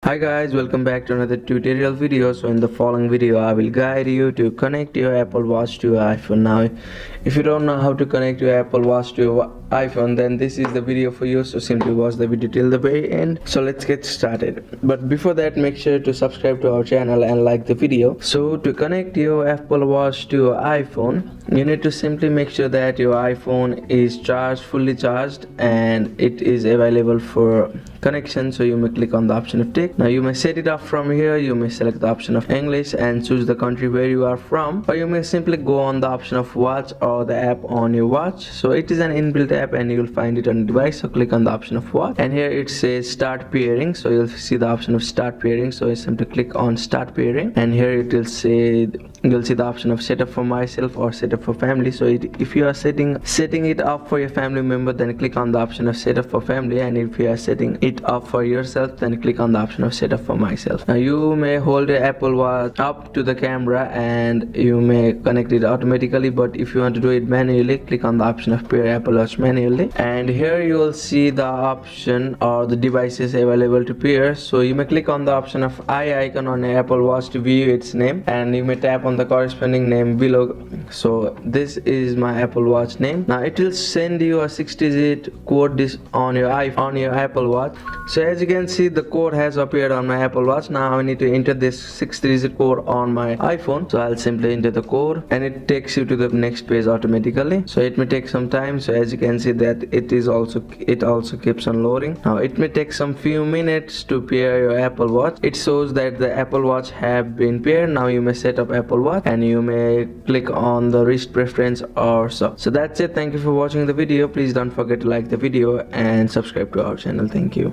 Hi guys, welcome back to another tutorial video. So in the following video I will guide you to connect your Apple Watch to your iPhone. Now if you don't know how to connect your Apple Watch to your iPhone, then this is the video for you, so simply watch the video till the very end. So let's get started, but before that make sure to subscribe to our channel and like the video. So to connect your Apple Watch to your iPhone, you need to simply make sure that your iPhone is fully charged and it is available for connection. So you may click on the option of tick. Now you may set it up from here. You may select the option of English and choose the country where you are from, or you may simply go on the option of watch or the app on your watch. So it is an inbuilt app and you will find it on the device. So click on the option of watch, and here it says start pairing. So you'll see the option of start pairing. So you simply click on start pairing, and here it will say, you'll see the option of setup for myself or setup for family. So if you are setting it up for your family member, then click on the option of setup for family, and if you are setting it up for yourself, then click on the option of setup for myself. Now you may hold your Apple Watch up to the camera and you may connect it automatically, but if you want to do it manually, click on the option of pair Apple Watch manually, and here you will see the option or the devices available to pair. So you may click on the option of eye icon on your Apple Watch to view its name, and you may tap on the corresponding name below. So this is my Apple Watch name. Now it will send you a 6-digit code on your Apple Watch. So as you can see, the code has appeared on my Apple Watch. Now I need to enter this 6-digit code on my iPhone. So I'll simply enter the code and it takes you to the next page automatically. So it may take some time. So as you can see that it also keeps on loading. Now it may take some few minutes to pair your Apple Watch. It shows that the Apple Watch have been paired. Now you may set up Apple Watch and you may click on the wrist preference or so. So that's it. Thank you for watching the video. Please don't forget to like the video and subscribe to our channel. Thank you.